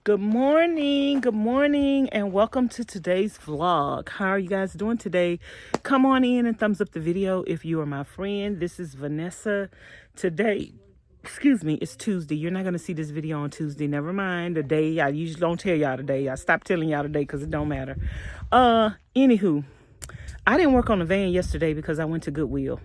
Good morning, and welcome to today's vlog. How are you guys doing today? Come on in and thumbs up the video if you are my friend. This is Vanessa. Today, it's Tuesday. You're not going to see this video on Tuesday. Never mind the day. I usually don't tell y'all today. I stopped telling y'all today because it don't matter. Anywho, I didn't work on the van yesterday because I went to Goodwill.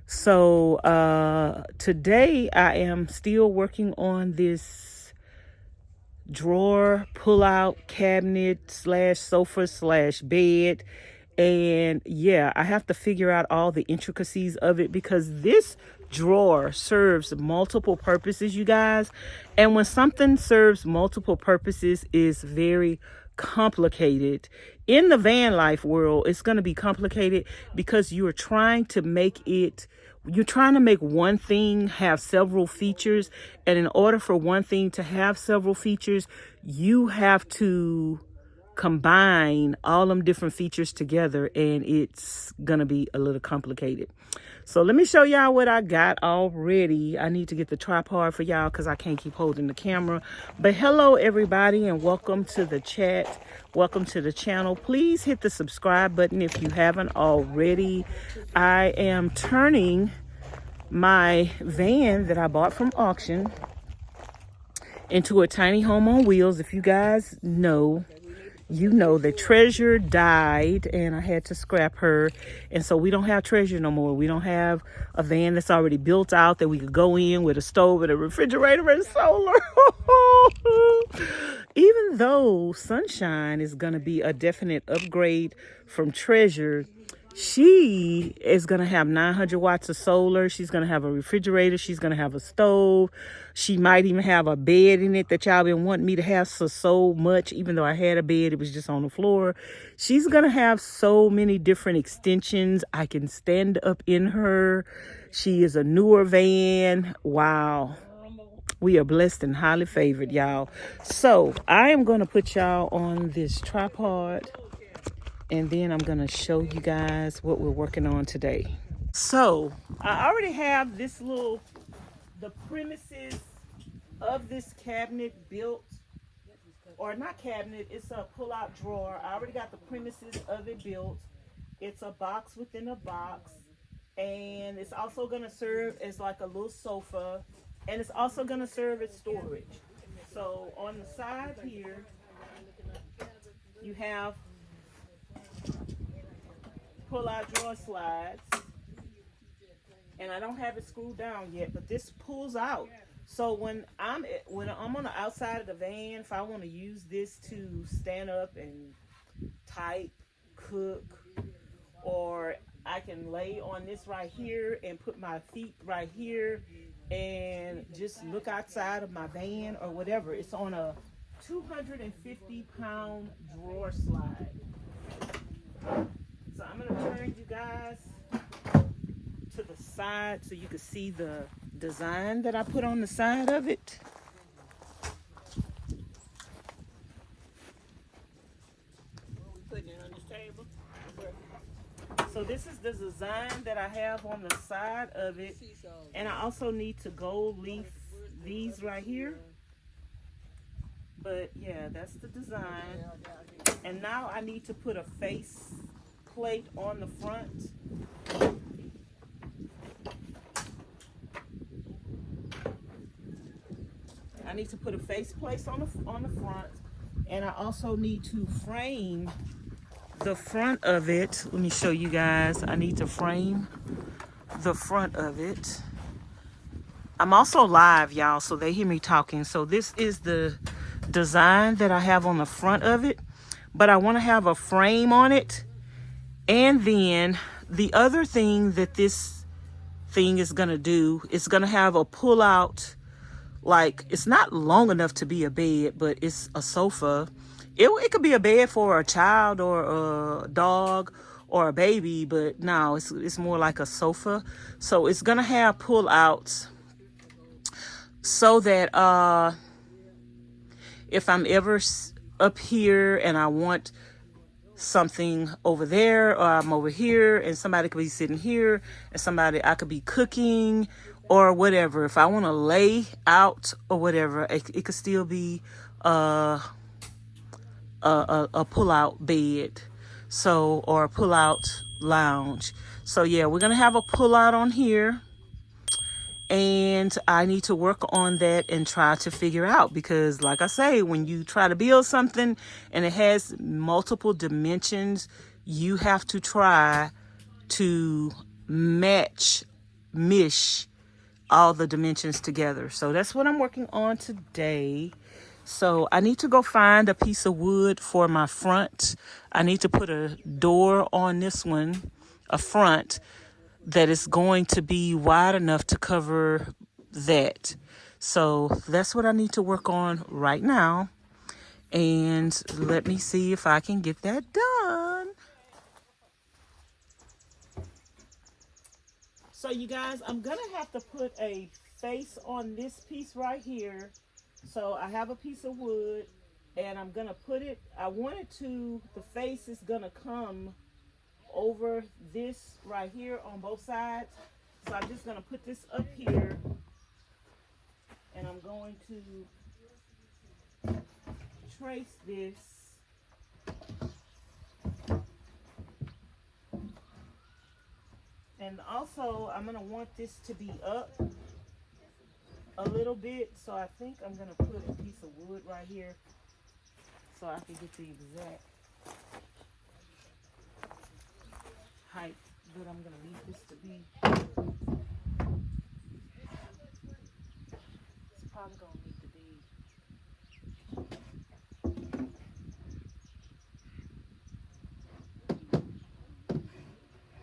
So today I am still working on this drawer pull out cabinet slash sofa slash bed, and yeah, I have to figure out all the intricacies of it because this drawer serves multiple purposes, you guys. And when something serves multiple purposes, is very complicated. In the van life world, it's going to be complicated because you're trying to make one thing have several features, and in order for one thing to have several features, you have to combine all them different features together, and it's gonna be a little complicated. So let me show y'all what I got already. I need to get the tripod for y'all because I can't keep holding the camera. But hello everybody, and welcome to the chat. Welcome to the channel. Please hit the subscribe button if you haven't already. I am turning my van that I bought from auction into a tiny home on wheels. If you guys know, you know that Treasure died and I had to scrap her. And so we don't have Treasure no more. We don't have a van that's already built out that we could go in with a stove and a refrigerator and solar. Even though Sunshine is going to be a definite upgrade from Treasure, she is going to have 900 watts of solar. She's going to have a refrigerator. She's going to have a stove. She might even have a bed in it that y'all been wanting me to have so much. Even though I had a bed, it was just on the floor. She's going to have so many different extensions. I can stand up in her. She is a newer van. Wow. We are blessed and highly favored, y'all. So I am going to put y'all on this tripod, and then I'm going to show you guys what we're working on today. So I already have the premises of this cabinet built, or not cabinet, it's a pull-out drawer. I already got the premises of it built. It's a box within a box, and it's also going to serve as like a little sofa, and it's also going to serve as storage. So on the side here, you have pull-out drawer slides, and I don't have it screwed down yet, but this pulls out. So when I'm on the outside of the van, if I want to use this to stand up and type, cook, or I can lay on this right here and put my feet right here and just look outside of my van or whatever. It's on a 250-pound drawer slide. So I'm going to turn you guys to the side so you can see the design that I put on the side of it. Putting it on this table. So this is the design that I have on the side of it. And I also need to gold leaf these right here. But yeah, that's the design. And now I need to put a face plate on the front. I need to put a face plate on the front, and I also need to frame the front of it. Let me show you guys. I need to frame the front of it. I'm also live, y'all, so they hear me talking. So this is the design that I have on the front of it, but I want to have a frame on it. And then the other thing that this thing is going to do is going to have a pull out, like it's not long enough to be a bed, but it's a sofa. It could be a bed for a child or a dog or a baby, but no, it's more like a sofa. So it's going to have pull outs so that if I'm ever up here and I want something over there, or I'm over here and somebody could be sitting here and I could be cooking or whatever. If I want to lay out or whatever, it could still be uh, a pull-out bed, so, or a pull-out lounge. So yeah, we're gonna have a pull-out on here, and I need to work on that and try to figure out, because like I say, when you try to build something and it has multiple dimensions, you have to try to mish all the dimensions together. So that's what I'm working on today. So I need to go find a piece of wood for my front. I need to put a door on this one, a front that is going to be wide enough to cover that. So that's what I need to work on right now. And let me see if I can get that done. So you guys, I'm gonna have to put a face on this piece right here. So I have a piece of wood and I'm gonna put it, I wanted to, the face is gonna come over this right here on both sides. So I'm just gonna put this up here and I'm going to trace this. And also I'm gonna want this to be up a little bit. So I think I'm gonna put a piece of wood right here so I can get the exact height that I'm gonna need this to be. It's probably gonna need to be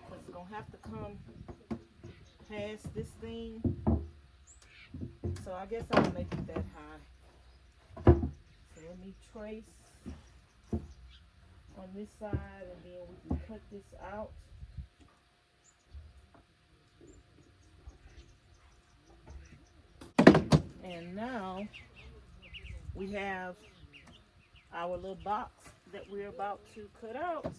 because it's gonna have to come past this thing. So I guess I'll make it that high. So let me trace on this side and then we can cut this out. And now we have our little box that we're about to cut out.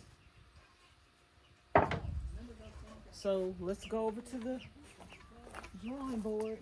So let's go over to the drawing board.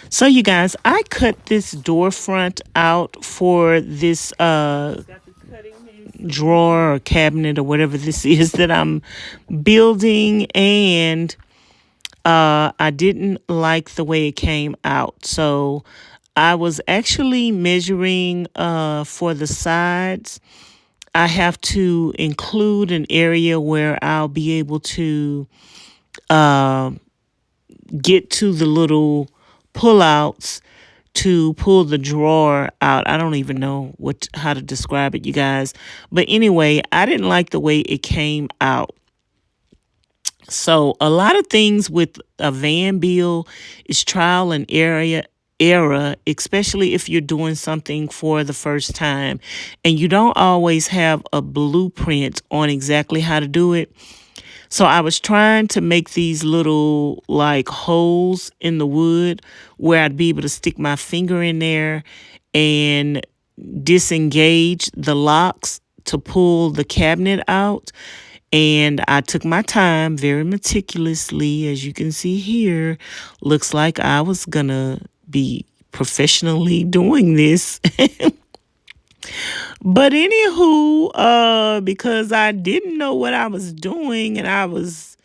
So you guys, I cut this door front out for this drawer or cabinet or whatever this is that I'm building, and I didn't like the way it came out. So I was actually measuring for the sides. I have to include an area where I'll be able to uh, get to the little pullouts to pull the drawer out. I don't even know how to describe it, you guys. But anyway, I didn't like the way it came out. So a lot of things with a van build is trial and error, especially if you're doing something for the first time and you don't always have a blueprint on exactly how to do it. So I was trying to make these little like holes in the wood where I'd be able to stick my finger in there and disengage the locks to pull the cabinet out. And I took my time very meticulously, as you can see here. Looks like I was gonna be professionally doing this. But anywho, because I didn't know what I was doing and I was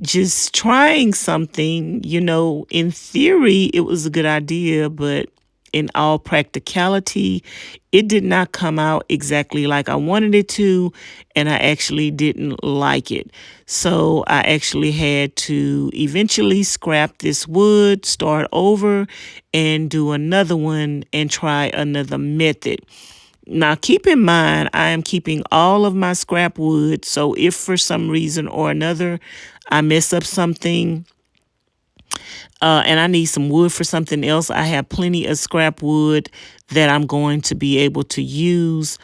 just trying something, in theory, it was a good idea, but in all practicality, it did not come out exactly like I wanted it to, and I actually didn't like it. So I actually had to eventually scrap this wood, start over, and do another one and try another method. Now, keep in mind, I am keeping all of my scrap wood. So if for some reason or another I mess up something and I need some wood for something else, I have plenty of scrap wood that I'm going to be able to use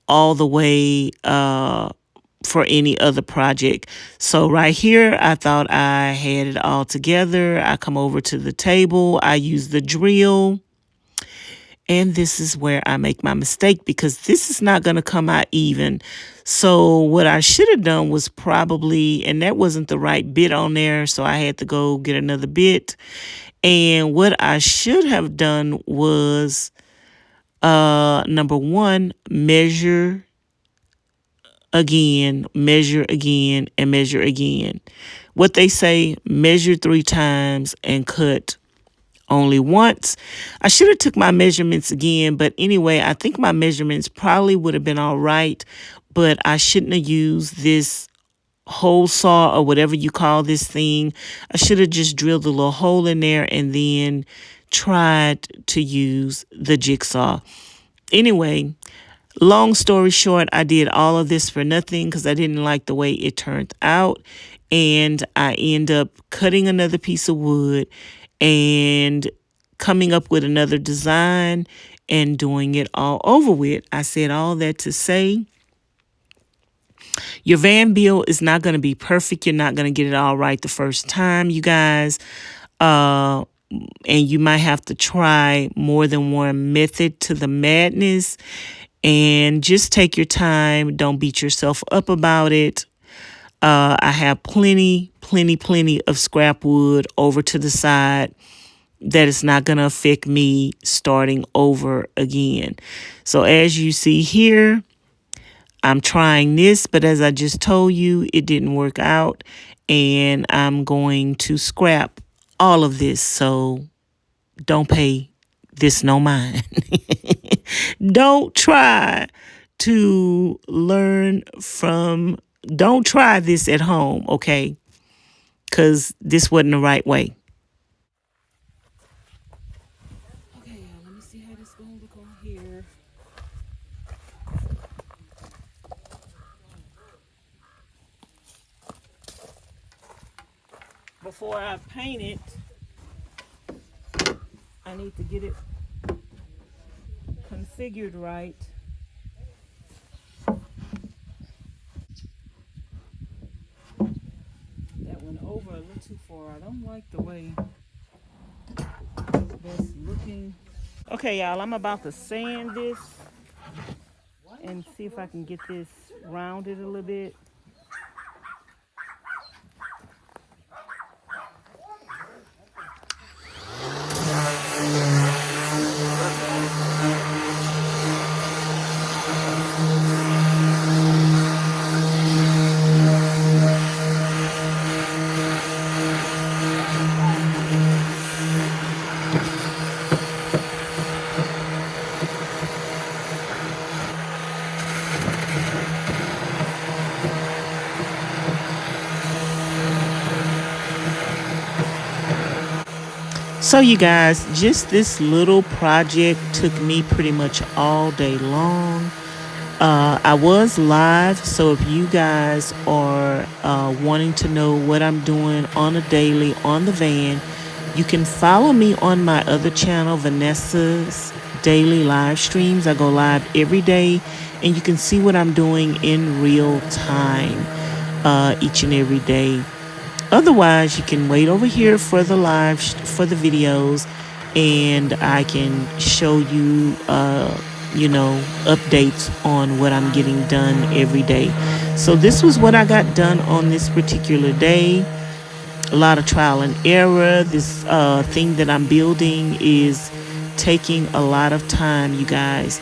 all the way for any other project. So right here, I thought I had it all together. I come over to the table. I use the drill. And this is where I make my mistake because this is not going to come out even. So what I should have done was probably, and that wasn't the right bit on there, so I had to go get another bit. And what I should have done was, number one, measure again, and measure again. What they say, measure 3 times and cut only once. I should have took my measurements again, but anyway, I think my measurements probably would have been all right, but I shouldn't have used this hole saw or whatever you call this thing. I should have just drilled a little hole in there and then tried to use the jigsaw. Anyway, long story short, I did all of this for nothing because I didn't like the way it turned out. And I end up cutting another piece of wood and coming up with another design and doing it all over with. I said all that to say your van build is not going to be perfect. You're not going to get it all right the first time, you guys. And you might have to try more than one method to the madness. And just take your time. Don't beat yourself up about it. I have plenty of scrap wood over to the side that is not going to affect me starting over again. So as you see here, I'm trying this, but as I just told you, it didn't work out. And I'm going to scrap all of this. So don't pay this no mind. Don't try to learn from, don't try this at home, okay? Because this wasn't the right way. Okay, y'all, let me see how this is going to look on here. Before I paint it, I need to get it configured right. That went over a little too far. I don't like the way that's looking. Okay, y'all, I'm about to sand this and see if I can get this rounded a little bit. So you guys, just this little project took me pretty much all day long. I was live, so if you guys are wanting to know what I'm doing on a daily on the van, you can follow me on my other channel, Vanessa's Daily Live Streams. I go live every day, and you can see what I'm doing in real time each and every day. Otherwise, you can wait over here for the for the videos, and I can show you, updates on what I'm getting done every day. So this was what I got done on this particular day. A lot of trial and error. This thing that I'm building is taking a lot of time, you guys.